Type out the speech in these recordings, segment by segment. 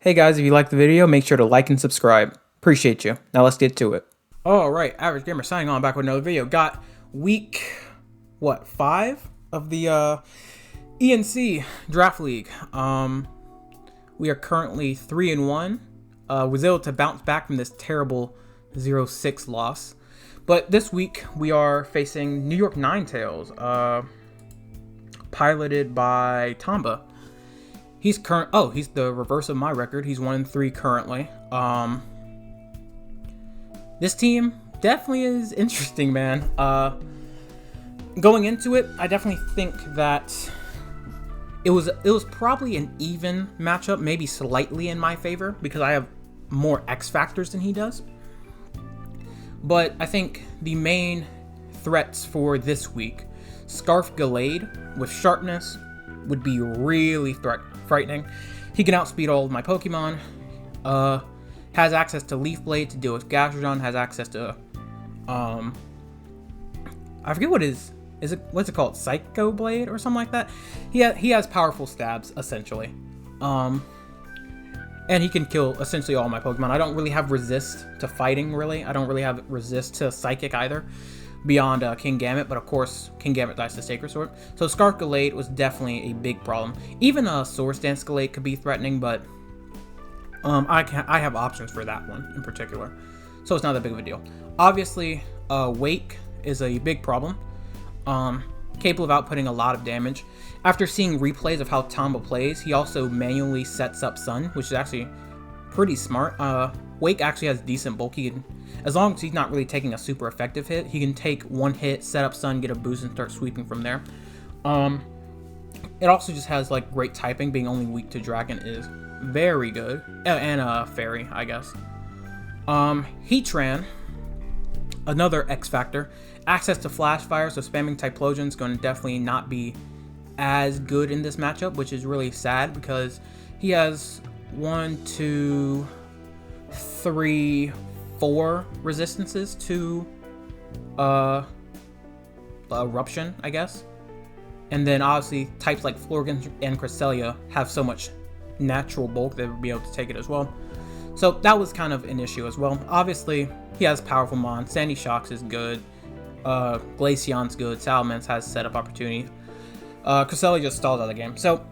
Hey guys, if you liked the video, make sure to like and subscribe. Appreciate you. Now let's get to it. Alright, Average Gamer signing on back with another video. Got week, 5 of the ENC Draft League. We are currently 3-1. Was able to bounce back from this terrible 0-6 loss. But this week, we are facing New York Ninetales, piloted by Tamba. He's the reverse of my record. He's 1-3 currently. This team definitely is interesting, man. Going into it, I definitely think that it was probably an even matchup, maybe slightly in my favor because I have more X factors than he does. But I think the main threats for this week, Scarf Gallade with Sharpness would be really frightening. He can outspeed all of my Pokemon. Has access to Leaf Blade to deal with Gastrodon. Has access to I forget what's it called? Psycho Blade or something like that. He has powerful stabs essentially. And he can kill essentially all my Pokemon. I don't really have resist to fighting, really. I don't really have resist to Psychic either, beyond King Gamut, but of course, King Gamut dies to Sacred Sword. So Scarf Gallade was definitely a big problem. Even Swords Dance Gallade could be threatening, but I have options for that one in particular. So it's not that big of a deal. Obviously, Wake is a big problem. Capable of outputting a lot of damage. After seeing replays of how Tamba plays, he also manually sets up Sun, which is actually pretty smart. Wake actually has decent bulk. He can, as long as he's not really taking a super effective hit, he can take one hit, set up Sun, get a boost, and start sweeping from there. It also just has like great typing. Being only weak to Dragon is very good, and Fairy, I guess. Heatran, another X factor. Access to Flash Fire, so spamming Typhlosion is going to definitely not be as good in this matchup, which is really sad because he has 1, 2, 3, 4 resistances to Eruption, I guess. And then obviously types like Florgan and Cresselia have so much natural bulk that would be able to take it as well. So that was kind of an issue as well. Obviously, he has powerful Mon. Sandy Shocks is good. Glaceon's good. Salamence has setup opportunity. Cresselia just stalls out of the game. So,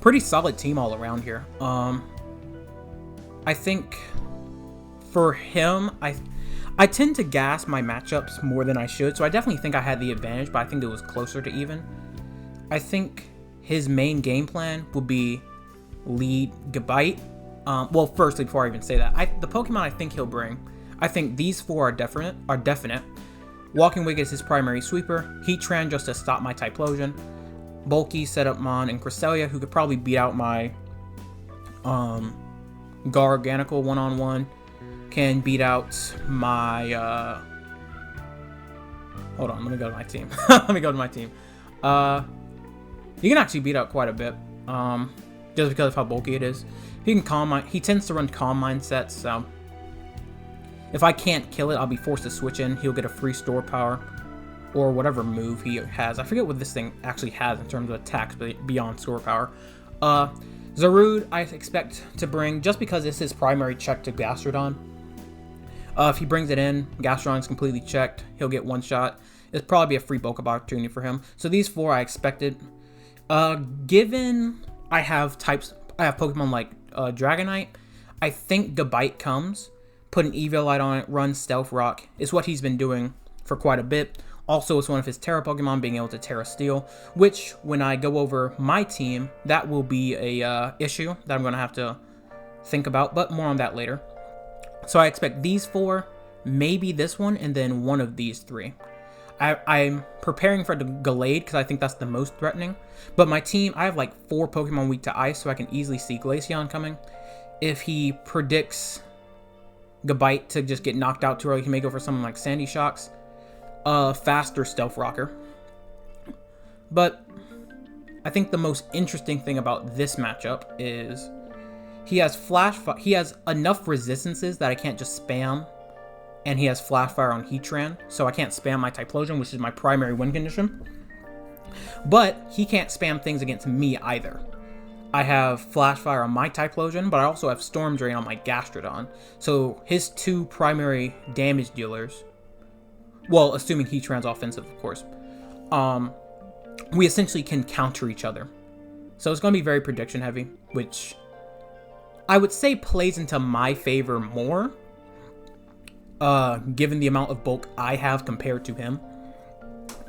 pretty solid team all around here. I think for him, I tend to gas my matchups more than I should. So I definitely think I had the advantage, but I think it was closer to even. I think his main game plan would be lead Gabite. Well, firstly, before I even say that, the Pokemon I think he'll bring, I think these 4 are definite. Walking Wig is his primary sweeper. Heatran just to stop my Typhlosion. Bulky, Setup Mon, and Cresselia, who could probably beat out my Garganical one-on-one. Can beat out my hold on, let me go to my team. You can actually beat out quite a bit, just because of how bulky it is. He tends to run Calm Mindset, so if I can't kill it, I'll be forced to switch in. He'll get a free store power or whatever move he has. I forget what this thing actually has in terms of attacks beyond store power. Zarude, I expect to bring, just because it's his primary check to Gastrodon. If he brings it in, Gastrodon is completely checked. He'll get one shot. It'll probably be a free bulk up opportunity for him. So these 4 I expected. Given I have Pokemon like Dragonite, I think Gabite comes. Put an Eviolite on it, run Stealth Rock. It's what he's been doing for quite a bit. Also, it's one of his Terra Pokemon being able to Terra Steel, which, when I go over my team, that will be a issue that I'm going to have to think about, but more on that later. So I expect these 4, maybe this one, and then one of these 3. I'm preparing for the Gallade because I think that's the most threatening. But my team, I have like 4 Pokemon weak to Ice, so I can easily see Glaceon coming. If he predicts Gabite to just get knocked out too early, he may go for something like Sandy Shocks. Faster Stealth Rocker. But I think the most interesting thing about this matchup is he has enough resistances that I can't just spam, and he has Flash Fire on Heatran, so I can't spam my Typhlosion, which is my primary win condition. But he can't spam things against me either. I have Flash Fire on my Typhlosion, but I also have Storm Drain on my Gastrodon. So his two primary damage dealers, well, assuming he trans offensive, of course, we essentially can counter each other. So it's going to be very prediction heavy, which I would say plays into my favor more, given the amount of bulk I have compared to him,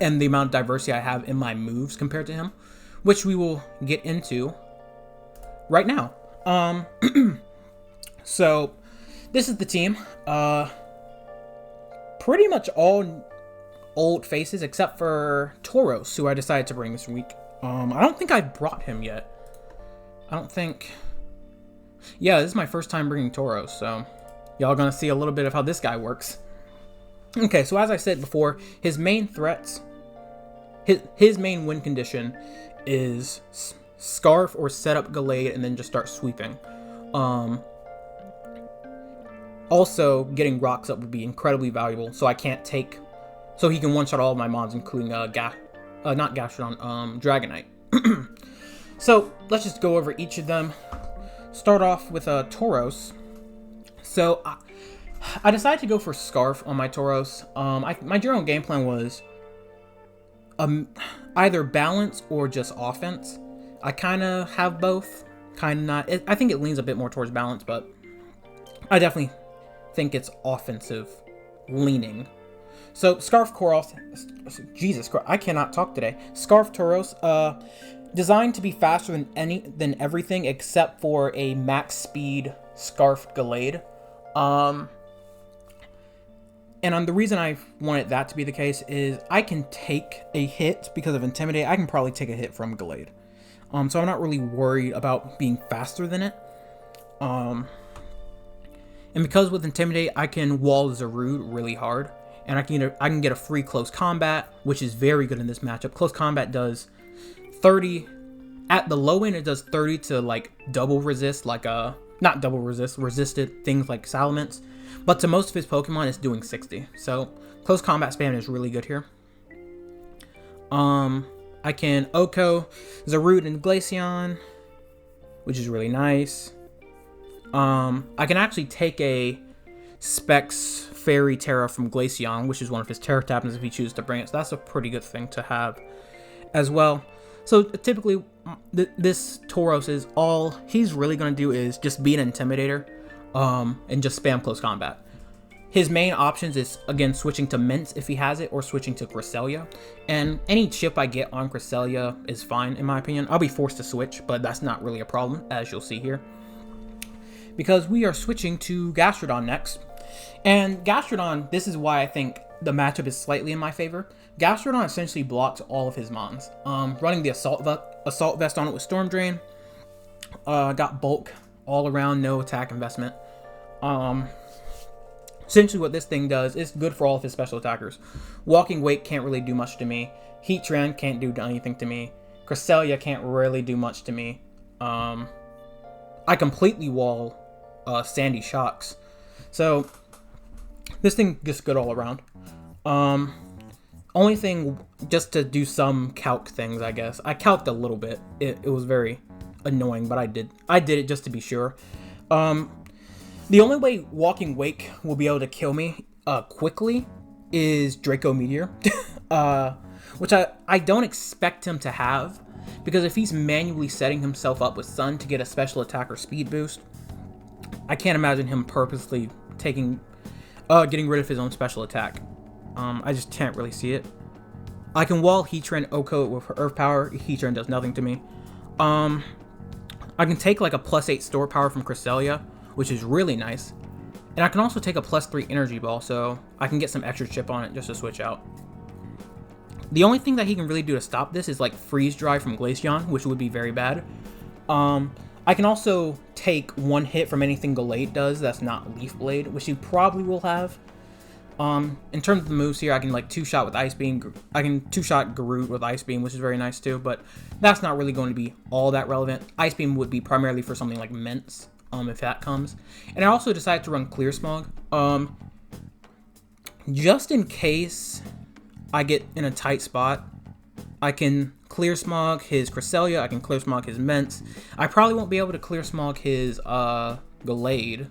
and the amount of diversity I have in my moves compared to him, which we will get into right now. So this is the team. Pretty much all old faces except for Tauros, who I decided to bring this week. I don't think I've brought him yet. I don't think... Yeah, this is my first time bringing Tauros, so y'all gonna see a little bit of how this guy works. Okay, so as I said before, his main threats, his main win condition is Scarf or set up Gallade and then just start sweeping. Also, getting rocks up would be incredibly valuable, so I can't take... So he can one-shot all of my mobs, including not Gastrodon, Dragonite. So, let's just go over each of them. Start off with Tauros. So, I decided to go for Scarf on my Tauros. My general game plan was either balance or just offense. I kind of have both. Kind of not. I think it leans a bit more towards balance, but I definitely think it's offensive leaning. So, Scarf Tauros, Jesus Christ, I cannot talk today. Scarf Tauros, designed to be faster than everything except for a max speed Scarf Gallade. And the reason I wanted that to be the case is I can take a hit because of Intimidate. I can probably take a hit from Gallade. So I'm not really worried about being faster than it. And because with Intimidate, I can wall Zarude really hard. And I can get a free Close Combat, which is very good in this matchup. Close Combat does 30... At the low end, it does 30 to, like, double resist, like, not double resist, resisted things like Salamence. But to most of his Pokemon, it's doing 60. So, Close Combat spam is really good here. I can Oko, Zarude, and Glaceon, which is really nice. I can actually take a Specs Fairy Terra from Glaceon, which is one of his Terra Tappings if he chooses to bring it. So that's a pretty good thing to have as well. So typically, this Tauros is all he's really going to do is just be an Intimidator and just spam Close Combat. His main options is, again, switching to Mints if he has it, or switching to Cresselia. And any chip I get on Cresselia is fine, in my opinion. I'll be forced to switch, but that's not really a problem, as you'll see here. Because we are switching to Gastrodon next. And Gastrodon, this is why I think the matchup is slightly in my favor. Gastrodon essentially blocks all of his mons. Running the Assault Vest on it with Storm Drain. Got bulk all around, no attack investment. Essentially what this thing does is good for all of his special attackers. Walking Wake can't really do much to me. Heatran can't do anything to me. Cresselia can't really do much to me. I completely wall Sandy Shocks. So this thing just good all around. Only thing, just to do some calc things, I guess. I calced a little bit. It was very annoying, but I did it just to be sure. The only way Walking Wake will be able to kill me quickly is Draco Meteor. Which I don't expect him to have, because if he's manually setting himself up with Sun to get a special attack or speed boost, I can't imagine him purposely getting rid of his own special attack. I just can't really see it. I can wall Heatran Oko with her Earth Power. Heatran does nothing to me. I can take like a +8 Store Power from Cresselia, which is really nice. And I can also take a +3 Energy Ball, so I can get some extra chip on it just to switch out. The only thing that he can really do to stop this is like Freeze Dry from Glaceon, which would be very bad. I can also take one hit from anything Gallade does that's not Leaf Blade, which he probably will have. In terms of the moves here, I can like 2-shot with Ice Beam. I can 2-shot Garroot with Ice Beam, which is very nice too, but that's not really going to be all that relevant. Ice Beam would be primarily for something like Mints, if that comes. And I also decided to run Clear Smog, just in case I get in a tight spot. I can clear smog his Cresselia, I can clear smog his Ments. I probably won't be able to clear smog his Gallade,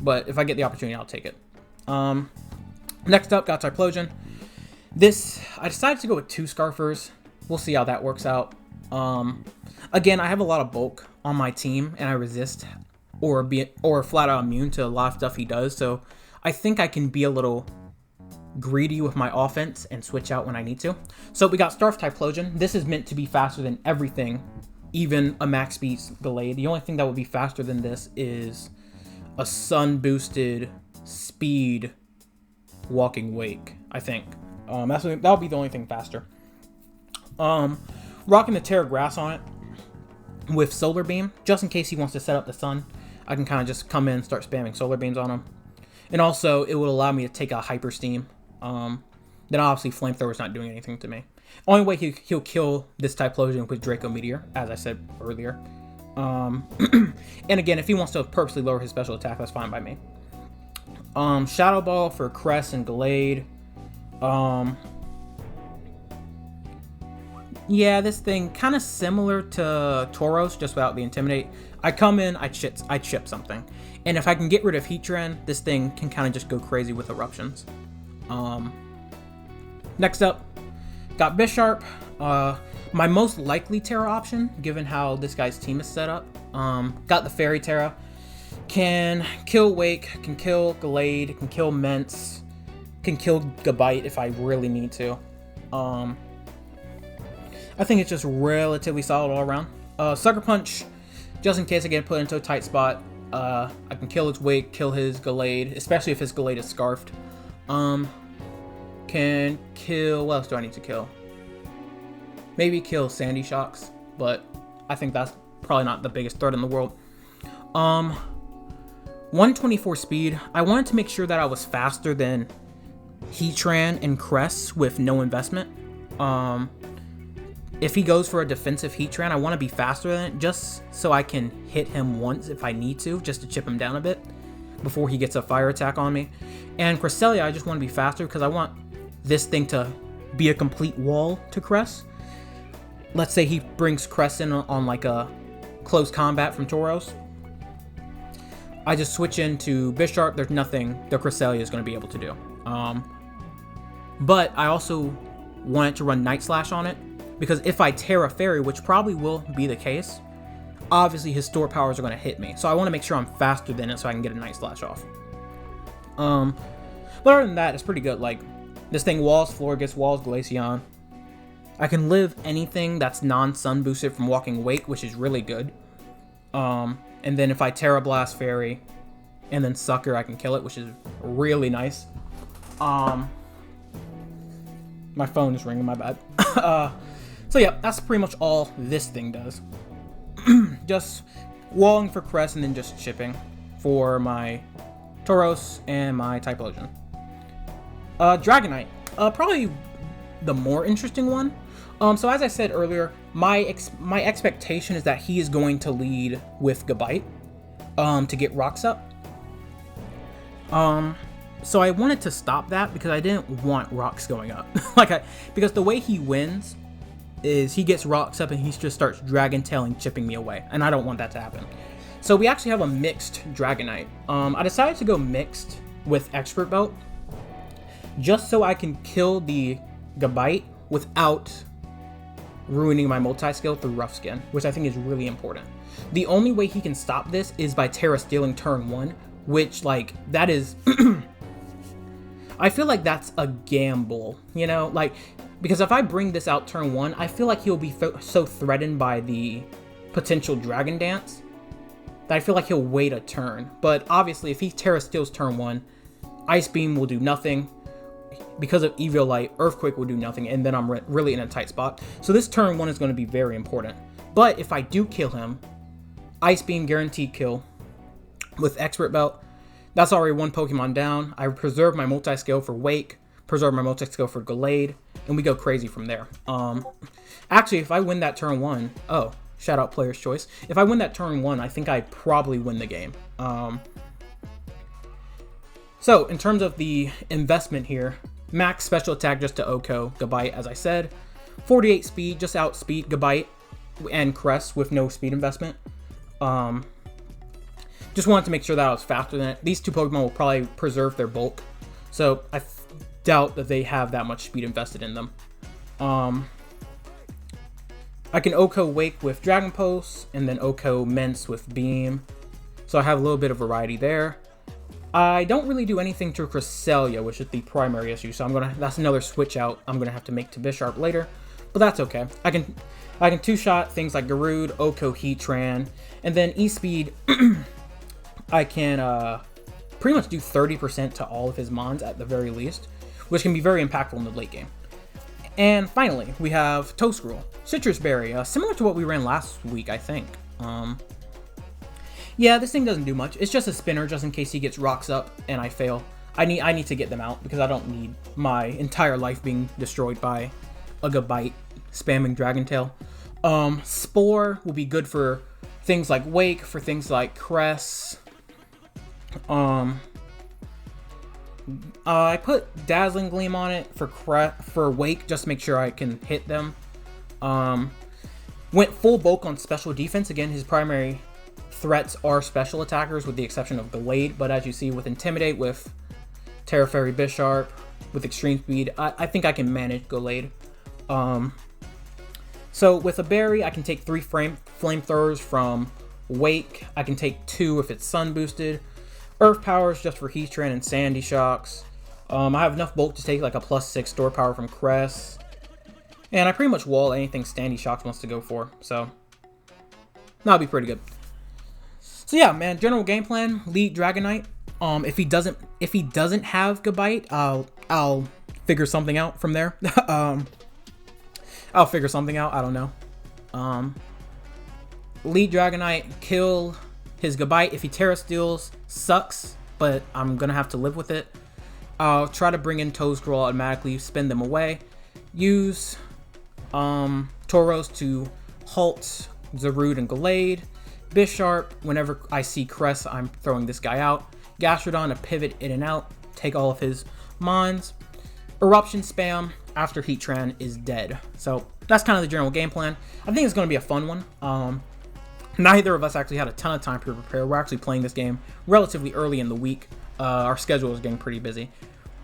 but if I get the opportunity, I'll take it. Next up, got Typhlosion. This, I decided to go with 2 Scarfers. We'll see how that works out. Again, I have a lot of bulk on my team, and I resist or flat out immune to a lot of stuff he does, so I think I can be a little greedy with my offense and switch out when I need to. So we got Starf Typhlosion. This is meant to be faster than everything, even a max speed Gallade. The only thing that would be faster than this is a sun boosted speed Walking Wake, I think. That'll be the only thing faster. Rocking the Terra Grass on it with Solar Beam, just in case he wants to set up the sun. I can kind of just come in and start spamming Solar Beams on him. And also, it would allow me to take a Hyper Steam. Then obviously, Flamethrower's not doing anything to me. Only way he'll kill this Typhlosion with Draco Meteor, as I said earlier. And again, if he wants to purposely lower his special attack, that's fine by me. Shadow Ball for Cress and Gallade. Yeah, this thing kind of similar to Tauros, just without the Intimidate. I come in, I chip something. And if I can get rid of Heatran, this thing can kind of just go crazy with Eruptions. Next up, got Bisharp. My most likely Terra option, given how this guy's team is set up. Got the Fairy Terra. Can kill Wake, can kill Gallade, can kill Ments, can kill Gabite if I really need to. I think it's just relatively solid all around. Sucker Punch, just in case I get put into a tight spot. I can kill his Wake, kill his Gallade, especially if his Gallade is Scarfed. Can kill... What else do I need to kill? Maybe kill Sandy Shocks, but I think that's probably not the biggest threat in the world. 124 speed. I wanted to make sure that I was faster than Heatran and Cress with no investment. If he goes for a defensive Heatran, I want to be faster than it, just so I can hit him once if I need to, just to chip him down a bit before he gets a fire attack on me. And Cresselia, I just want to be faster because I want this thing to be a complete wall to Cress. Let's say he brings Cress in on like a close combat from Tauros. I just switch into Bisharp. There's nothing the Cresselia is going to be able to do. But I also wanted to run Night Slash on it, because if I Terra Fairy, which probably will be the case, obviously his store powers are going to hit me. So I want to make sure I'm faster than it so I can get a Night Slash off. But other than that, it's pretty good. Like, this thing walls Florges, walls Glaceon. I can live anything that's non-sun boosted from Walking Wake, which is really good. And then if I Terra Blast Fairy and then Sucker, I can kill it, which is really nice. My phone is ringing, my bad. So yeah, that's pretty much all this thing does. Just walling for Crest and then just chipping for my Tauros and my Typhlosion. Dragonite, probably the more interesting one. So as I said earlier, my expectation is that he is going to lead with Gabite to get rocks up. So I wanted to stop that because I didn't want rocks going up. Because the way he wins is he gets rocks up and he just starts Dragon Tailing, chipping me away, and I don't want that to happen. So we actually have a mixed Dragonite. I decided to go mixed with Expert Belt just so I can kill the Gabite without ruining my multi-skill through Rough Skin, which I think is really important. The only way he can stop this is by Terra Stealing turn 1, which, like, that is... I feel like that's a gamble, you know? Like, because if I bring this out turn 1, I feel like he'll be so threatened by the potential Dragon Dance that I feel like he'll wait a turn. But obviously, if he Terra Steals turn 1, Ice Beam will do nothing. Because of Eviolite, Earthquake will do nothing, and then I'm really in a tight spot. So this turn 1 is going to be very important. But if I do kill him, Ice Beam guaranteed kill with Expert Belt. That's already one Pokemon down. I preserve my multi-scale for Wake, preserve my multi-scale for Gallade, and we go crazy from there. Actually, if I win that turn 1, oh, shout out Player's Choice. If I win that turn 1, I think I probably win the game. So in terms of the investment here, Max special attack just to Oko Gabite, as I said. 48 speed, just outspeed Gabite and Crest with no speed investment. Just wanted to make sure that I was faster than it. These two Pokemon will probably preserve their bulk, so I doubt that they have that much speed invested in them. I can Oko Wake with Dragon Pulse, and then Oko Mince with Beam. So I have a little bit of variety there. I don't really do anything to Cresselia, which is the primary issue, so that's another switch out I'm gonna have to make to Bisharp later, but that's okay. I can two-shot things like Garude, Oko Heatran, and then E-Speed. I can pretty much do 30% to all of his mons at the very least, which can be very impactful in the late game. And finally, we have Toadstool, Citrus Berry, similar to what we ran last week, I think. Yeah, this thing doesn't do much. It's just a spinner, just in case he gets rocks up and I fail. I need to get them out because I don't need my entire life being destroyed by a Gabite spamming Dragon Tail. Spore will be good for things like Wake, for things like Cress. I put Dazzling Gleam on it for Wake, just to make sure I can hit them. Went full bulk on special defense. Again, his primary threats are special attackers with the exception of Gallade, but as you see with Intimidate, with Terra Fairy Bisharp, with Extreme Speed, I think I can manage Gallade. So with a berry, I can take 3 flamethrowers from Wake. I can take 2 if it's sun boosted. Earth Powers just for Heatran and Sandy Shocks. I have enough bulk to take like a +6 store power from Cress. And I pretty much wall anything Sandy Shocks wants to go for, so that'll be pretty good. So yeah, man, general game plan, lead Dragonite. If he doesn't have Gabite, I'll figure something out from there. I'll figure something out, I don't know. Lead Dragonite, kill his Gabite. If he Terra Steals, sucks, but I'm gonna have to live with it. I'll try to bring in Toadstool automatically, spin them away. Use Tauros to halt Zarude and Gallade. Bisharp, whenever I see Cress, I'm throwing this guy out. Gastrodon to pivot in and out, take all of his mons. Eruption spam after Heatran is dead. So that's kind of the general game plan. I think it's going to be a fun one. Neither of us actually had a ton of time to prepare. We're actually playing this game relatively early in the week. Our schedule is getting pretty busy.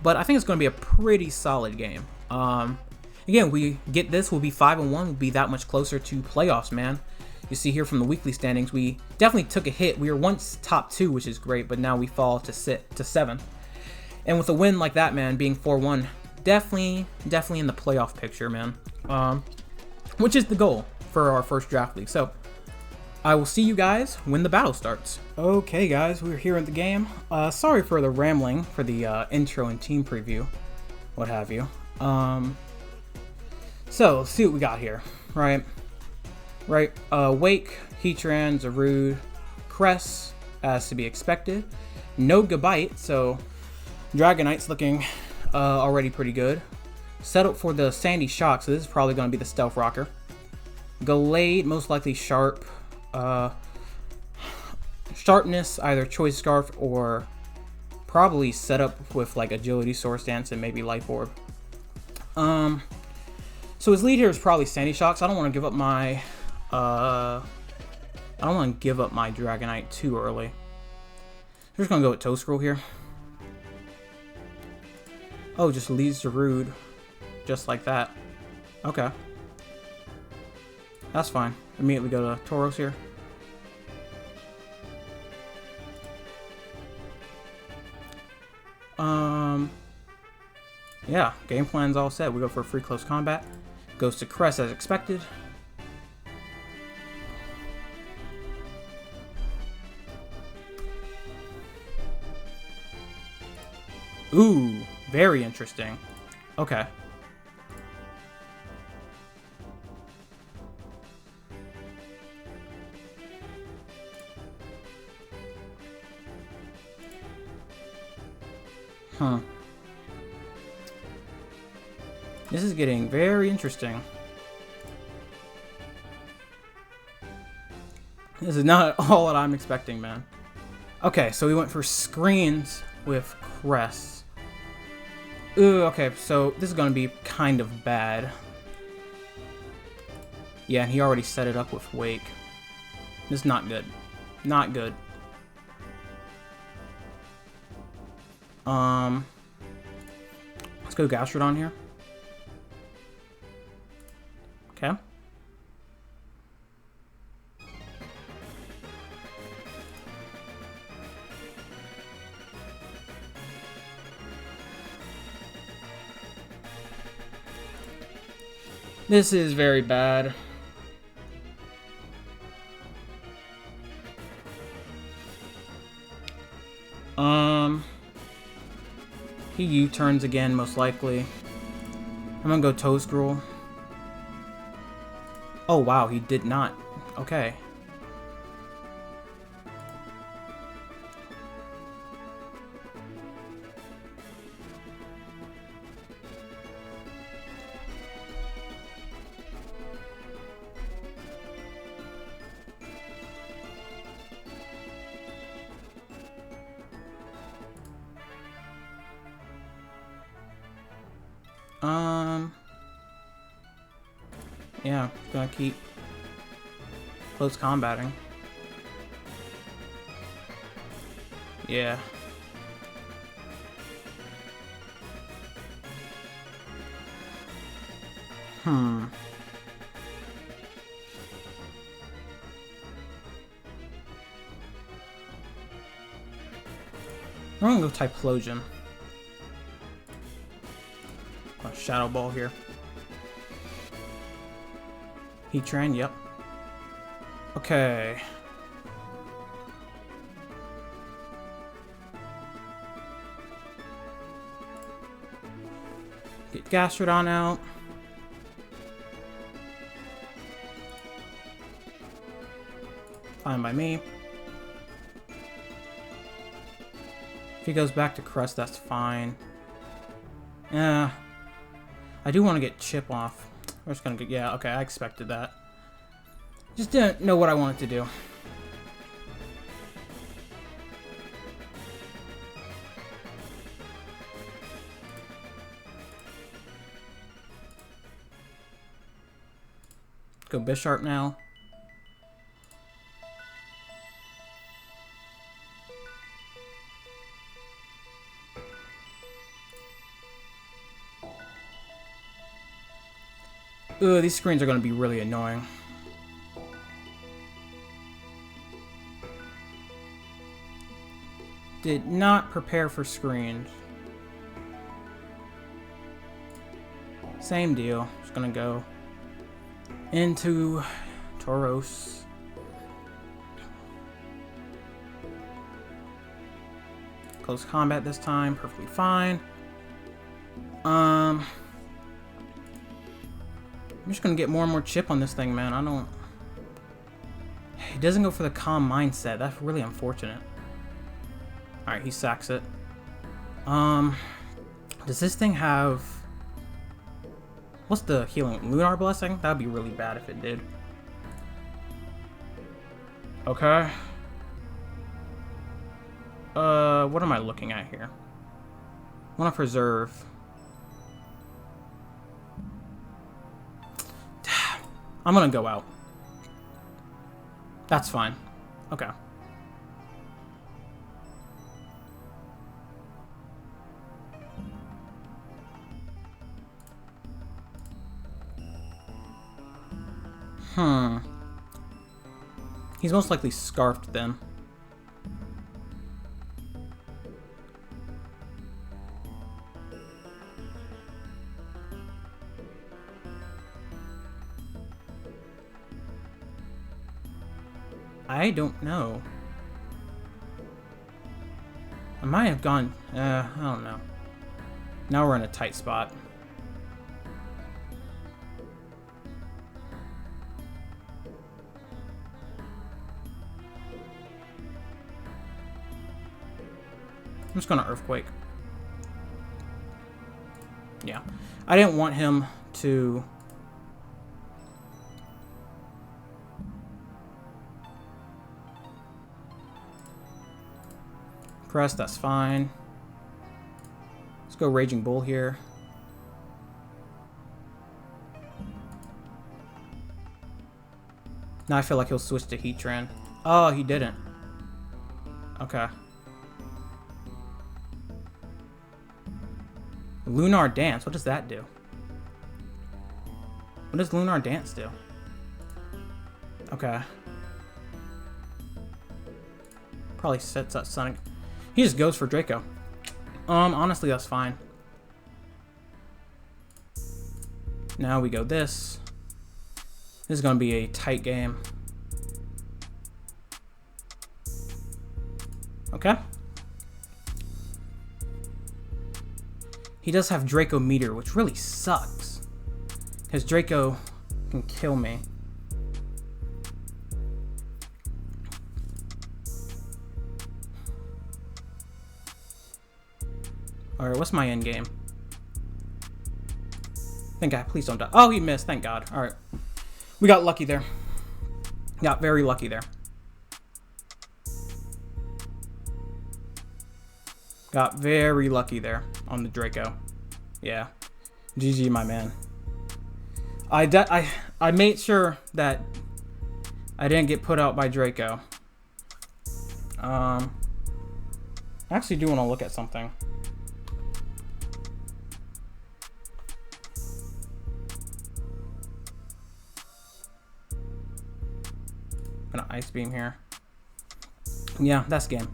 But I think it's going to be a pretty solid game. Again, we get this, we'll be 5-1, we'll be that much closer to playoffs, man. You see here from the weekly standings, we definitely took a hit. We were once top 2, which is great, but now we fall to 7th. And with a win like that, man, being 4-1, definitely in the playoff picture, man. Which is the goal for our first draft league. So I will see you guys when the battle starts. Okay, guys, we're here in the game. Sorry for the rambling for the intro and team preview, what have you. So let's see what we got here, right? Wake, Heatran, Zarude, Cress, as to be expected. No Gabite, so Dragonite's looking already pretty good. Set up for the Sandy Shock, so this is probably going to be the Stealth Rocker. Gallade, most likely Sharp. Sharpness, either Choice Scarf or probably set up with like Agility, Source Dance, and maybe Life Orb. So his lead here is probably Sandy Shocks. I don't want to give up my Dragonite too early. I'm just gonna go with Toadstool here. Oh, just leads Zarude, just like that. Okay, that's fine. Immediately go to Tauros here. Yeah, game plan's all set. We go for a free close combat. Goes to Cress as expected. Ooh, very interesting. Okay. Huh. This is getting very interesting. This is not all that I'm expecting, man. Okay, so we went for screens with Cress. Ooh, okay, so this is gonna be kind of bad. Yeah, and he already set it up with Wake. This is not good. Not good. Let's go Gastrodon here. Okay. This is very bad. He U-turns again, most likely. I'm gonna go Toescrool. Oh wow, he did not. Okay. Yeah, gonna keep close combating. Yeah. I'm gonna go Typhlosion. Shadow Ball here. Heatran, yep. Okay. Get Gastrodon out. Fine by me. If he goes back to Crust, that's fine. Yeah. I do want to get Chip off. We're just gonna get... Yeah, okay, I expected that. Just didn't know what I wanted to do. Go Bisharp now. Ugh, these screens are going to be really annoying. Did not prepare for screens. Same deal. Just going to go into Tauros. Close combat this time. Perfectly fine. I'm just gonna get more and more chip on this thing, man. I don't... He doesn't go for the calm mindset. That's really unfortunate. Alright, he sacks it. Does this thing have... What's the healing? Lunar Blessing? That'd be really bad if it did. Okay. What am I looking at here? I want to preserve. I'm gonna go out. That's fine. Okay. He's most likely scarfed then. I don't know. I might have gone... I don't know. Now we're in a tight spot. I'm just gonna Earthquake. Yeah. I didn't want him to... Press, that's fine. Let's go Raging Bull here. Now I feel like he'll switch to Heatran. Oh, he didn't. Okay. Lunar Dance. What does that do? What does Lunar Dance do? Okay. Probably sets up Sonic. He just goes for Draco. Honestly, that's fine. Now we go this. This is going to be a tight game. Okay. He does have Draco Meteor, which really sucks. Because Draco can kill me. Alright, what's my end game? Thank God, please don't die. Oh, he missed, thank God. Alright. We got lucky there. Got very lucky there. Got very lucky there on the Draco. Yeah. GG, my man. I made sure that I didn't get put out by Draco. I actually do want to look at something. Gonna Ice Beam here. Yeah, that's game.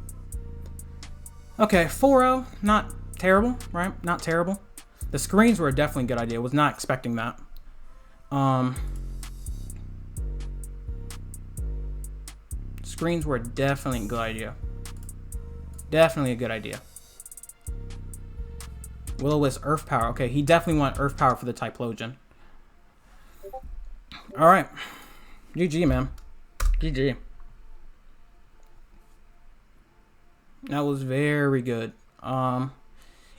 Okay, 4-0. Not terrible, right? Not terrible. The screens were definitely a good idea. Was not expecting that. Screens were definitely a good idea. Definitely a good idea. Will-O-Wisp Earth Power. Okay, he definitely want Earth Power for the Typhlosion. Alright. GG, man. GG. That was very good.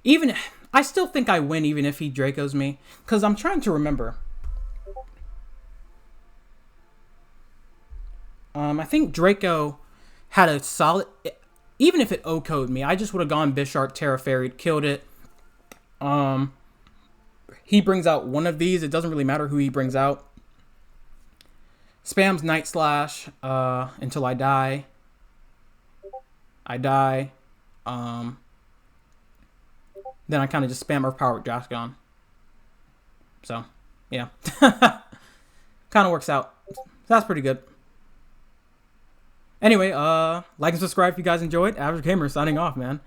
Even I still think I win even if he Dracos me, because I'm trying to remember. I think Draco had a solid. Even if it O-code me, I just would have gone Bisharp, Terra Fairy, killed it. He brings out one of these. It doesn't really matter who he brings out. Spams Night Slash until I die. I die. Then I kind of just spam Earth Power with Jasgon. So, yeah. Kind of works out. So that's pretty good. Anyway, like and subscribe if you guys enjoyed. Average Gamer signing off, man.